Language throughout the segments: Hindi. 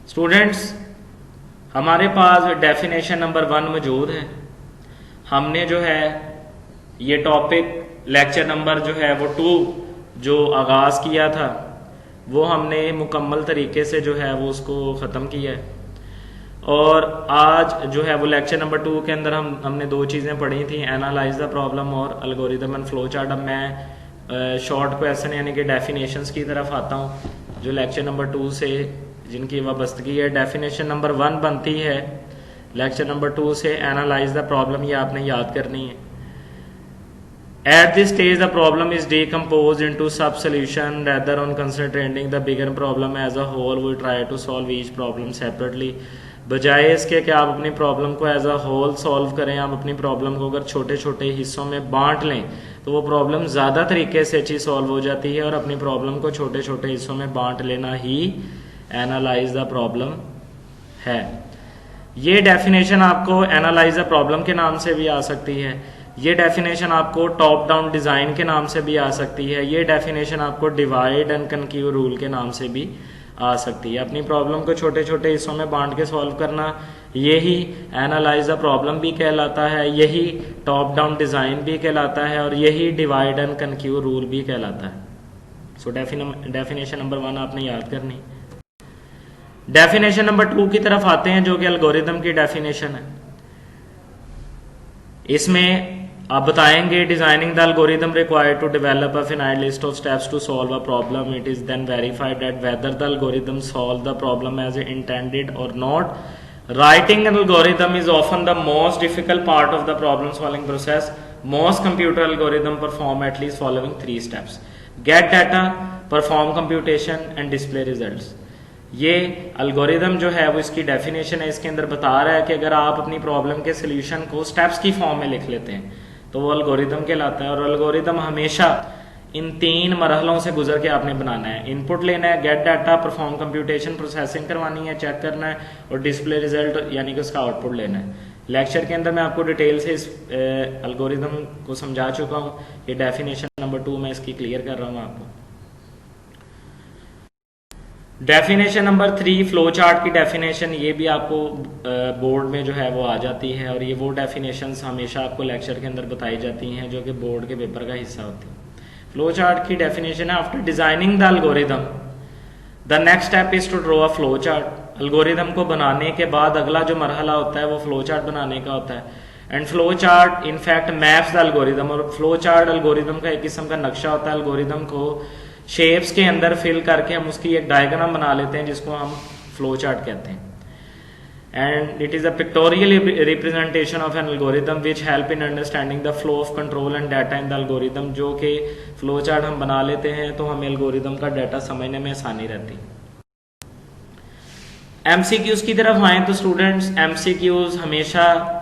स्टूडेंट्स, हमारे पास डेफिनेशन नंबर 1 मौजूद है। हमने जो है ये टॉपिक लेक्चर नंबर जो है वो 2 जो आगाज़ किया था वो हमने मुकम्मल तरीके से जो है वो उसको ख़त्म किया है। और आज जो है वो लेक्चर नंबर 2 के अंदर हमने 2 चीज़ें पढ़ी थी, एनालाइज द प्रॉब्लम और एल्गोरिदम एंड फ्लो चार्ट। अब मैं शॉर्ट क्वेश्चन यानी कि डेफिनेशंस की तरफ आता हूँ जो लेक्चर नंबर 2 से जिनकी वाबस्तगी है। डेफिनेशन नंबर 1 बनती है लेक्चर नंबर 2 से, एनालाइज द प्रॉब्लम, ये आपने याद करनी है। At this stage, the problem is decomposed into sub-solution rather on concentrating the bigger problem as a whole. We try to solve each problem separately. बजाय इसके कि आप अपनी प्रॉब्लम को एज अ होल सॉल्व करें, आप अपनी प्रॉब्लम को अगर छोटे छोटे हिस्सों में बांट लें तो वो प्रॉब्लम ज़्यादा तरीके से अच्छी सॉल्व हो जाती है। और अपनी प्रॉब्लम को छोटे छोटे हिस्सों में बांट लेना ही एनालाइज द प्रॉब्लम है। ये डेफिनेशन आपको एनालाइज द प्रॉब्लम के नाम से भी आ सकती है, ये डेफिनेशन आपको टॉप डाउन डिज़ाइन के नाम से भी आ सकती है, ये डेफिनेशन आपको डिवाइड एंड कनक्यू रूल के नाम से भी आ सकती है। अपनी प्रॉब्लम को छोटे छोटे हिस्सों में बांट के सॉल्व करना, यही एनालाइज द प्रॉब्लम भी कहलाता है, यही टॉप डाउन डिज़ाइन भी कहलाता है और यही डिवाइड एंड कनक्यू रूल भी कहलाता है। सो डेफिनेशन नंबर 1 आपने याद करनी। डेफिनेशन नंबर 2 की तरफ आते हैं जो कि एल्गोरिदम की डेफिनेशन है। इसमें आप बताएंगे designing the algorithm required to develop a finite list of steps to solve a problem. It is then verified that whether the algorithm solve the problem as intended और not. Writing an algorithm is often the most difficult part of the problem solving process. Most computer algorithm perform at least following 3 steps: get data, perform computation and display results. ये अल्गोरिदम जो है वो इसकी डेफिनेशन है, इसके अंदर बता रहा है कि अगर आप अपनी प्रॉब्लम के सोल्यूशन को स्टेप्स की फॉर्म में लिख लेते हैं तो वो अल्गोरिदम कहलाता है। और अल्गोरिदम हमेशा इन 3 मरहलों से गुजर के आपने बनाना है। इनपुट लेना है, gate data, perform computation, processing करवानी है, चेक करना है, और डिस्प्ले रिजल्ट यानी कि उसका आउटपुट लेना है। लेक्चर के अंदर मैं आपको डिटेल से इस अल्गोरिदम को समझा चुका हूँ। ये डेफिनेशन नंबर 2 मैं इसकी क्लियर कर रहा हूँ आपको। डेफिनेशन नंबर 3 फ्लो चार्ट की डेफिनेशन, ये भी आपको बोर्ड में जो है वो आ जाती है और ये वो डेफिनेशंस हमेशा आपको लेक्चर के अंदर बताई जाती हैं जो कि बोर्ड के पेपर का हिस्सा होती है। फ्लो चार्ट की डेफिनेशन है, after designing the algorithm the next step is to draw a flow chart. Algorithm को बनाने के बाद अगला जो मरहला होता है वो फ्लो चार्ट बनाने का होता है। And flow chart in fact maps the algorithm. और फ्लो चार्ट एल्गोरिदम का एक किस्म का नक्शा होता है। एल्गोरिदम को शेप्स के अंदर फिल करके हम उसकी एक डायग्राम बना लेते हैं जिसको हम फ्लो चार्ट कहते हैं। And it is a pictorial representation of N algorithm which help in understanding the flow of control and data in the algorithm. जो कि फ्लो चार्ट हम बना लेते हैं तो हमें एल्गोरिदम का डाटा समझने में आसानी रहती है। एमसीक्यूज की तरफ आए तो स्टूडेंट्स, एमसीक्यूज हमेशा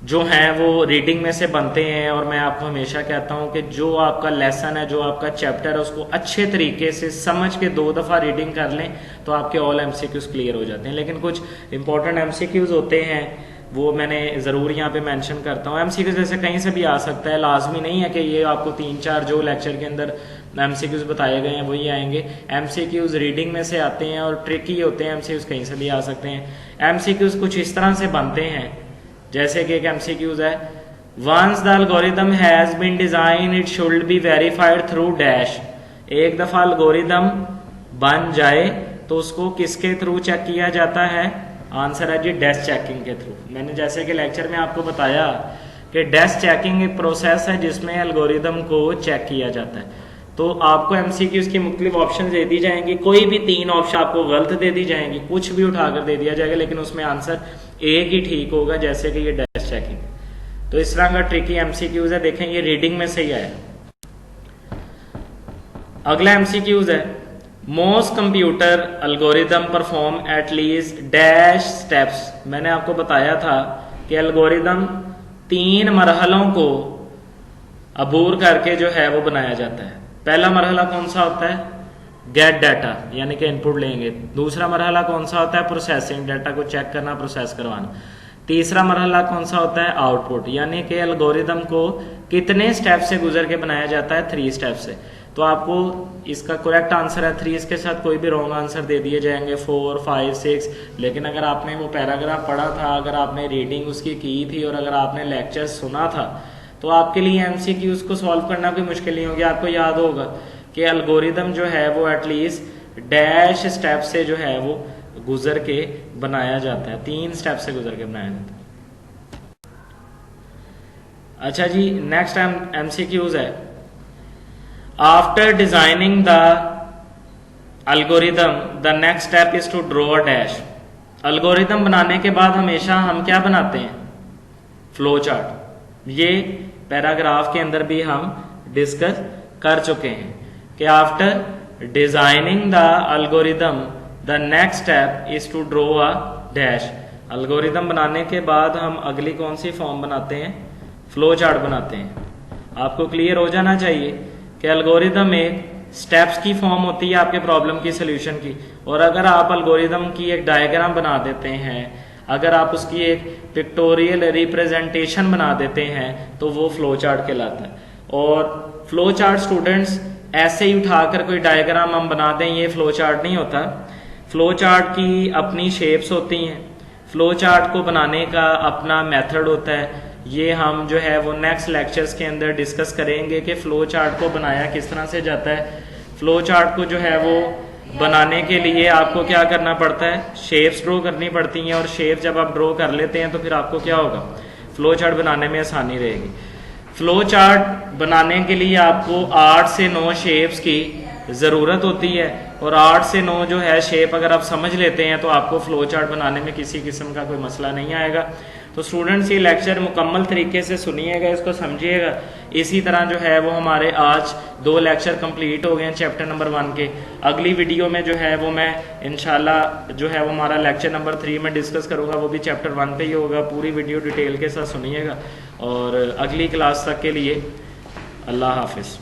जो हैं वो रीडिंग में से बनते हैं और मैं आपको हमेशा कहता हूं कि जो आपका लेसन है, जो आपका चैप्टर है, उसको अच्छे तरीके से समझ के 2 दफ़ा रीडिंग कर लें तो आपके ऑल एमसीक्यूज क्लियर हो जाते हैं। लेकिन कुछ इंपॉर्टेंट एमसीक्यूज होते हैं वो मैंने ज़रूर यहाँ पे मेंशन करता हूँ। एमसीक्यूज जैसे कहीं से भी आ सकता है, लाजमी नहीं है कि ये आपको 3-4 जो लेक्चर के अंदर एमसीक्यूज बताए गए हैं वही आएंगे। एमसीक्यूज रीडिंग में से आते हैं और ट्रिकी होते हैं। एमसीक्यूज कहीं से भी आ सकते हैं। एमसीक्यूज कुछ इस तरह से बनते हैं जैसे कि एक एमसीक्यूज है, once the algorithm has been design it should be verified through dash. एक दफा एल्गोरिदम बन जाए तो उसको किसके थ्रू चेक किया जाता है? आंसर है जी डैश चेकिंग के थ्रू। मैंने जैसे कि लेक्चर में आपको बताया कि डैश चेकिंग एक प्रोसेस है जिसमें एल्गोरिदम को चेक किया जाता है। तो आपको एमसीक्यूज की मुख्तलिफ ऑप्शन दे दी जाएंगी, कोई भी 3 ऑप्शन आपको गलत दे दी जाएंगी, कुछ भी उठाकर दे दिया जाएगा, लेकिन उसमें आंसर एक ही ठीक होगा, जैसे कि ये डैश चेकिंग। तो इस तरह का ट्रिकी एमसीक्यूज है। देखें ये रीडिंग में से ही आया। अगला एमसीक्यूज है, most computer algorithm perform at least dash steps. मैंने आपको बताया था कि एल्गोरिदम 3 मरहलों को अबूर करके जो है वो बनाया जाता है। पहला मरहला कौन सा होता है? गेट डाटा, यानी कि इनपुट लेंगे। दूसरा मरहला कौन सा होता है? प्रोसेसिंग, डाटा को चेक करना, प्रोसेस करवाना। तीसरा मरहला कौन सा होता है? आउटपुट, यानी कि एल्गोरिदम को कितने स्टेप से गुजर के बनाया जाता है? 3 स्टेप से। तो आपको इसका करेक्ट आंसर है 3, इसके साथ कोई भी रॉन्ग आंसर दे दिए जाएंगे 4, 5, 6। लेकिन अगर आपने वो पैराग्राफ पढ़ा था, अगर आपने रीडिंग उसकी की थी और अगर आपने लेक्चर सुना था, तो आपके लिए एमसीक्यूज को सॉल्व करना कोई मुश्किल नहीं होगी। आपको याद होगा कि एल्गोरिदम जो है वो एटलीस्ट डैश स्टेप से जो है वो गुजर के बनाया जाता है, 3 स्टेप से गुजर के बनाया जाता है। अच्छा जी, नेक्स्ट एमसीक्यूज है, after designing the algorithm the next step is to draw a dash. Algorithm बनाने के बाद हमेशा हम क्या बनाते हैं? Flow chart. ये पैराग्राफ के अंदर भी हम डिस्कस कर चुके हैं कि after designing the algorithm the next step is to draw a dash. Algorithm बनाने के बाद हम अगली कौन सी फॉर्म बनाते हैं? फ्लो चार्ट बनाते हैं। आपको क्लियर हो जाना चाहिए कि एल्गोरिदम एक स्टेप्स की फॉर्म होती है आपके प्रॉब्लम की सोल्यूशन की, और अगर आप एल्गोरिदम की एक डायग्राम बना देते हैं, अगर आप उसकी एक पिक्टोरियल रिप्रेजेंटेशन बना देते हैं, तो वो फ्लो चार्ट कहलाता है। और फ्लो चार्ट स्टूडेंट्स ऐसे ही उठाकर कोई डायग्राम हम बना दें, ये फ्लो चार्ट नहीं होता। फ्लो चार्ट की अपनी शेप्स होती हैं, फ्लो चार्ट को बनाने का अपना मेथड होता है। ये हम जो है वो नेक्स्ट लेक्चर्स के अंदर डिस्कस करेंगे कि फ्लो चार्ट को बनाया किस तरह से जाता है। फ्लो चार्ट को जो है वो बनाने के लिए आपको क्या करना पड़ता है? शेप्स ड्रॉ करनी पड़ती हैं, और शेप जब आप ड्रॉ कर लेते हैं तो फिर आपको क्या होगा? फ्लो चार्ट बनाने में आसानी रहेगी। फ्लो चार्ट बनाने के लिए आपको 8 से 9 शेप्स की ज़रूरत होती है, और 8 से 9 जो है शेप अगर आप समझ लेते हैं तो आपको फ्लो चार्ट बनाने में किसी किस्म का कोई मसला नहीं आएगा। तो स्टूडेंट्स ये लेक्चर मुकम्मल तरीके से सुनिएगा, इसको समझिएगा। इसी तरह जो है वो हमारे आज 2 लेक्चर कंप्लीट हो गए हैं चैप्टर नंबर 1 के। अगली वीडियो में जो है वो मैं इंशाल्लाह जो है वो हमारा लेक्चर नंबर 3 में डिस्कस करूँगा, वो भी चैप्टर 1 पे ही होगा। पूरी वीडियो डिटेल के साथ सुनिएगा, और अगली क्लास तक के लिए अल्लाह हाफिज़।